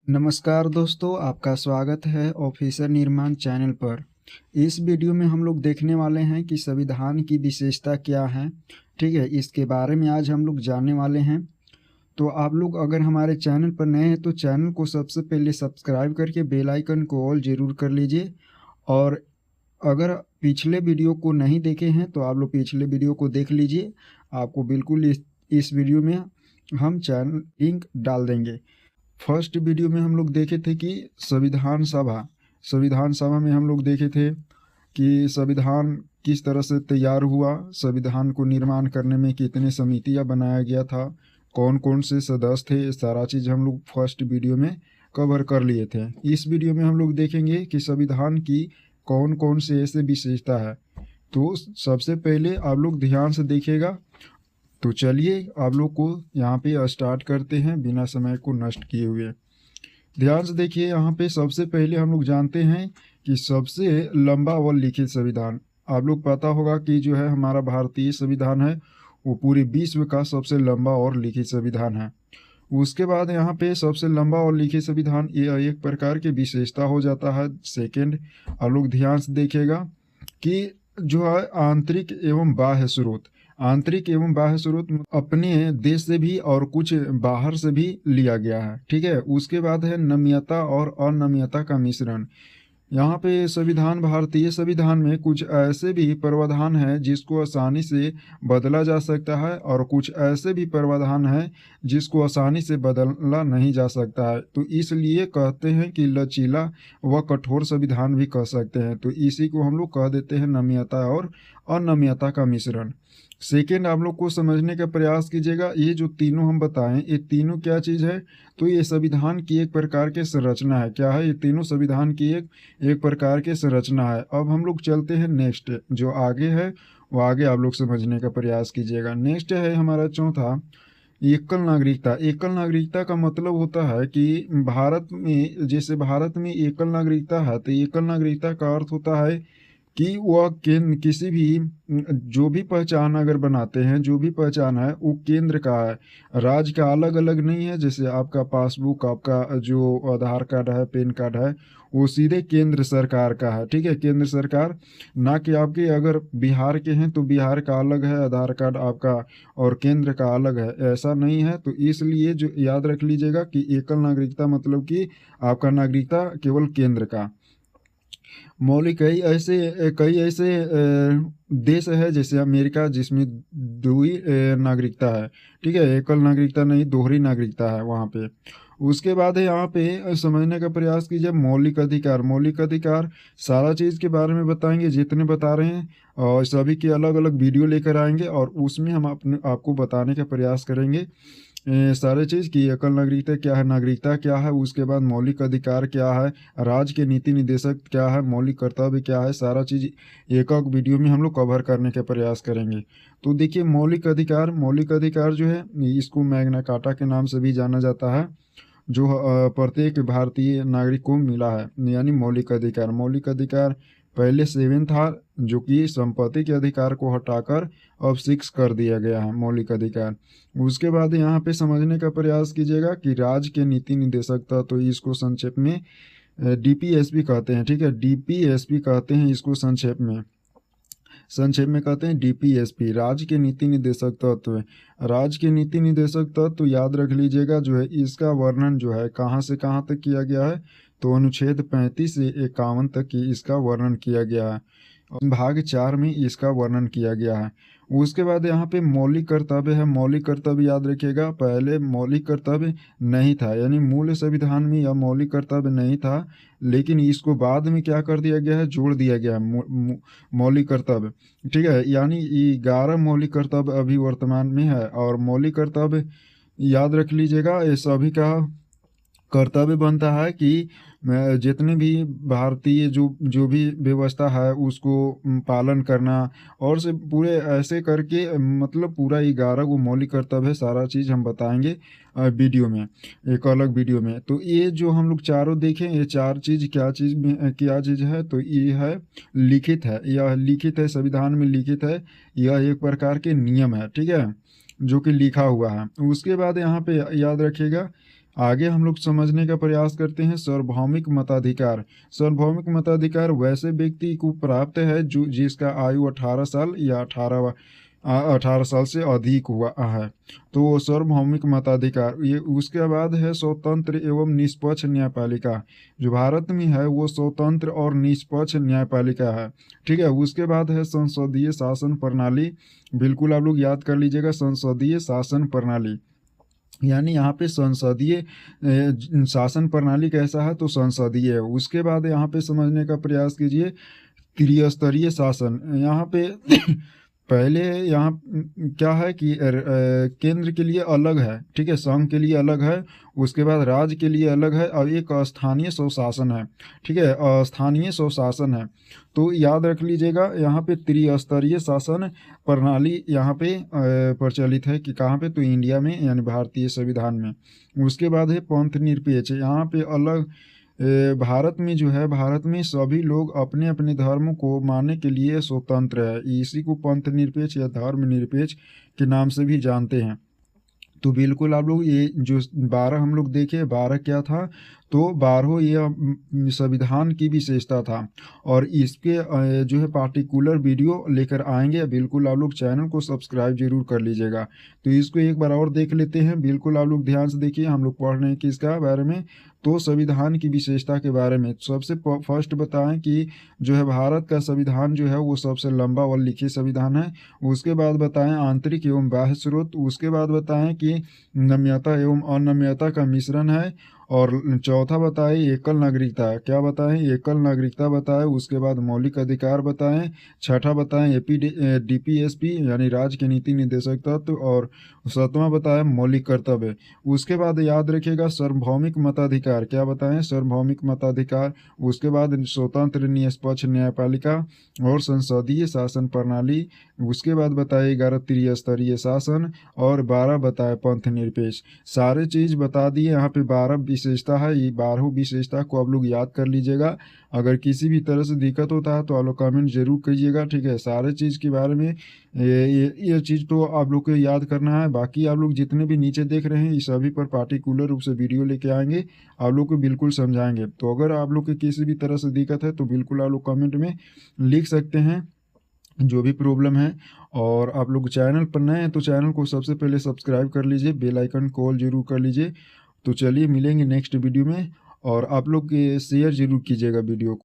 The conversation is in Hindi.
नमस्कार दोस्तों, आपका स्वागत है ऑफिसर निर्माण चैनल पर। इस वीडियो में हम लोग देखने वाले हैं कि संविधान की विशेषता क्या है। ठीक है, इसके बारे में आज हम लोग जानने वाले हैं। तो आप लोग अगर हमारे चैनल पर नए हैं तो चैनल को सबसे पहले सब्सक्राइब करके बेल आइकन को ऑल ज़रूर कर लीजिए। और अगर पिछले वीडियो को नहीं देखे हैं तो आप लोग पिछले वीडियो को देख लीजिए। आपको बिल्कुल इस वीडियो में हम चैनल लिंक डाल देंगे। फर्स्ट वीडियो में हम लोग देखे थे कि संविधान सभा में हम लोग देखे थे कि संविधान किस तरह से तैयार हुआ, संविधान को निर्माण करने में कितने समितियां बनाया गया था, कौन कौन से सदस्य थे, ये सारा चीज़ हम लोग फर्स्ट वीडियो में कवर कर लिए थे। इस वीडियो में हम लोग देखेंगे कि संविधान की कौन कौन से ऐसे विशेषता है। तो सबसे पहले आप लोग ध्यान से देखिएगा। तो चलिए आप लोग को यहाँ पे स्टार्ट करते हैं बिना समय को नष्ट किए हुए। ध्यान से देखिए, यहाँ पे सबसे पहले हम लोग जानते हैं कि सबसे लंबा और लिखित संविधान। आप लोग पता होगा कि जो है हमारा भारतीय संविधान है वो पूरे विश्व का सबसे लंबा और लिखित संविधान है। उसके बाद यहाँ पे सबसे लंबा और लिखित संविधान ये एक प्रकार की विशेषता हो जाता है। सेकेंड, आप लोग ध्यान से देखिएगा कि जो है आंतरिक एवं बाह्य स्रोत अपने देश से भी और कुछ बाहर से भी लिया गया है। ठीक है, उसके बाद है नम्यता और अनम्यता का मिश्रण। यहाँ पे भारतीय संविधान में कुछ ऐसे भी प्रावधान हैं जिसको आसानी से बदला जा सकता है और कुछ ऐसे भी प्रावधान हैं जिसको आसानी से बदला नहीं जा सकता है। तो इसलिए कहते हैं कि लचीला व कठोर संविधान भी कह सकते हैं। तो इसी को हम लोग कह देते हैं नम्यता और अनम्यता का मिश्रण। सेकेंड, आप लोग को समझने का प्रयास कीजिएगा, ये जो तीनों हम बताएं ये तीनों क्या चीज़ है। तो ये संविधान की एक प्रकार की संरचना है। क्या है? ये तीनों संविधान की एक प्रकार की संरचना है। अब हम लोग चलते हैं नेक्स्ट, जो आगे है वो आगे आप लोग समझने का प्रयास कीजिएगा। नेक्स्ट है हमारा चौथा, एकल नागरिकता। एकल नागरिकता का मतलब होता है कि भारत में, जैसे भारत में एकल नागरिकता है, तो एकल नागरिकता का अर्थ होता है कि वह केंद्र किसी भी जो भी पहचान अगर बनाते हैं, जो भी पहचान है वो केंद्र का है, राज्य का अलग अलग नहीं है। जैसे आपका पासबुक, आपका जो आधार कार्ड है, पैन कार्ड है, वो सीधे केंद्र सरकार का है। ठीक है, केंद्र सरकार, ना कि आपके अगर बिहार के हैं तो बिहार का अलग है आधार कार्ड आपका और केंद्र का अलग है, ऐसा नहीं है। तो इसलिए जो याद रख लीजिएगा कि एकल नागरिकता मतलब कि आपका नागरिकता केवल केंद्र का। मौलिक कई ऐसे देश है जैसे अमेरिका जिसमें दुई नागरिकता है। ठीक है, एकल नागरिकता नहीं, दोहरी नागरिकता है वहाँ पे। उसके बाद है यहाँ पे समझने का प्रयास कीजिए मौलिक अधिकार। मौलिक अधिकार सारा चीज़ के बारे में बताएंगे जितने बता रहे हैं, और सभी के अलग अलग वीडियो लेकर आएंगे और उसमें हम आपको बताने का प्रयास करेंगे सारे चीज़ की एकल नागरिकता क्या है, नागरिकता क्या है, उसके बाद मौलिक अधिकार क्या है, राज्य के नीति निर्देशक क्या है, मौलिक कर्तव्य क्या है, सारा चीज़ एक एक वीडियो में हम लोग कवर करने का प्रयास करेंगे। तो देखिए मौलिक अधिकार जो है इसको मैग्ना कार्टा के नाम से भी जाना जाता है, जो प्रत्येक भारतीय नागरिक को मिला है, यानी मौलिक अधिकार पहले 7 था, जो कि संपत्ति के अधिकार को हटाकर अब 6 कर दिया गया है मौलिक अधिकार। उसके बाद यहाँ पे समझने का प्रयास कीजिएगा कि राज्य के नीति निर्देशक था, तो इसको संक्षेप में डीपीएसपी कहते हैं। ठीक है, डीपीएसपी कहते हैं इसको संक्षेप में कहते हैं डीपीएसपी, राज्य के नीति निर्देशक तत्व। राज्य के नीति निर्देशक तत्व तो याद रख लीजिएगा, जो है इसका वर्णन जो है कहाँ से कहाँ तक किया गया है, तो अनुच्छेद 35 से 51 तक की इसका वर्णन किया गया है। भाग 4 में इसका वर्णन किया गया है। उसके बाद यहाँ पे मौलिक कर्तव्य है। मौलिक कर्तव्य याद रखिएगा, पहले मौलिक कर्तव्य नहीं था, यानी मूल संविधान में यह मौलिक कर्तव्य नहीं था, लेकिन इसको बाद में क्या कर दिया गया है, जोड़ दिया गया है मौलिक कर्तव्य। ठीक है, यानी 11 मौलिक कर्तव्य अभी वर्तमान में है। और मौलिक कर्तव्य याद रख लीजिएगा, ये सभी का कर्तव्य बनता है कि जितने भी भारतीय जो जो भी व्यवस्था है उसको पालन करना, और से पूरे ऐसे करके मतलब पूरा 11 वो मौलिक कर्तव्य है। सारा चीज़ हम बताएंगे वीडियो में, एक अलग वीडियो में। तो ये जो हम लोग चारों देखें, ये चार चीज़ क्या चीज़ है, तो ये है लिखित है, यह लिखित है, संविधान में लिखित है, यह एक प्रकार के नियम है। ठीक है, जो कि लिखा हुआ है। उसके बाद यहाँ पे याद रखिएगा आगे हम लोग समझने का प्रयास करते हैं सार्वभौमिक मताधिकार। सार्वभौमिक मताधिकार वैसे व्यक्ति को प्राप्त है जो जिसका आयु 18 साल या 18 साल से अधिक हुआ है, तो वो सार्वभौमिक मताधिकार। ये उसके बाद है स्वतंत्र एवं निष्पक्ष न्यायपालिका। जो भारत में है वो स्वतंत्र और निष्पक्ष न्यायपालिका है, ठीक है। उसके बाद है संसदीय शासन प्रणाली। बिल्कुल आप लोग याद कर लीजिएगा, संसदीय शासन प्रणाली, यानी यहाँ पे संसदीय शासन प्रणाली कैसा है, तो संसदीय है। उसके बाद यहाँ पे समझने का प्रयास कीजिए त्रिस्तरीय शासन। यहाँ पे पहले यहाँ क्या है कि केंद्र के लिए अलग है, ठीक है, संघ के लिए अलग है, उसके बाद राज्य के लिए अलग है, और एक स्थानीय स्वशासन है, ठीक है, स्थानीय स्वशासन है। तो याद रख लीजिएगा यहाँ पे त्रिस्तरीय शासन प्रणाली यहाँ पे प्रचलित है कि कहाँ पे, तो इंडिया में यानी भारतीय संविधान में। उसके बाद है पंथ निरपेक्ष। यहाँ पे अलग भारत में जो है, भारत में सभी लोग अपने अपने धर्म को मानने के लिए स्वतंत्र है। इसी को पंथ निरपेक्ष या धर्म निरपेक्ष के नाम से भी जानते हैं। तो बिल्कुल आप लोग ये जो 12 हम लोग देखे, 12 क्या था, तो 12 ये संविधान की विशेषता था। और इसके जो है पार्टिकुलर वीडियो लेकर आएंगे, बिल्कुल आप लोग चैनल को सब्सक्राइब जरूर कर लीजिएगा। तो इसको एक बार और देख लेते हैं, बिल्कुल आप लोग ध्यान से देखिए। हम लोग पढ़ रहे हैं किसका बारे में, तो संविधान की विशेषता के बारे में। सबसे फर्स्ट बताएं कि जो है भारत का संविधान जो है वो सबसे लंबा व लिखित संविधान है। उसके बाद बताएं आंतरिक एवं बाह्य स्रोत। उसके बाद बताएं कि नम्यता एवं अनम्यता का मिश्रण है। और चौथा बताएं एकल नागरिकता। क्या बताएं, एकल नागरिकता बताएं। उसके बाद मौलिक अधिकार बताएं। छठा बताएं डीपीएसपी यानी राज्य के नीति निर्देशक तत्व। और सातवां बताएं मौलिक कर्तव्य। उसके बाद याद रखिएगा सार्वभौमिक मताधिकार। क्या बताएं, सार्वभौमिक मताधिकार। उसके बाद स्वतंत्र निष्पक्ष न्यायपालिका और संसदीय शासन प्रणाली। उसके बाद बताए 11 त्रिस्तरीय शासन और 12 बताए पंथ निरपेक्ष। सारे चीज़ बता दिए। यहाँ पे 12 विशेषता है, ये 12 विशेषता को आप लोग याद कर लीजिएगा। अगर किसी भी तरह से दिक्कत होता है तो आप लोग कमेंट जरूर कीजिएगा, ठीक है। सारे चीज़ के बारे में ये चीज़ तो आप लोग को याद करना है। बाकी आप लोग जितने भी नीचे देख रहे हैं इस सभी पर पार्टिकुलर रूप से वीडियो लेके आएंगे, आप लोग को बिल्कुल समझाएंगे। तो अगर आप लोग को किसी भी तरह से दिक्कत है तो बिल्कुल आप लोग कमेंट में लिख सकते हैं जो भी प्रॉब्लम है। और आप लोग चैनल पर नए हैं तो चैनल को सबसे पहले सब्सक्राइब कर लीजिए, बेल आइकन कॉल जरूर कर लीजिए। तो चलिए मिलेंगे नेक्स्ट वीडियो में, और आप लोग शेयर जरूर कीजिएगा वीडियो को।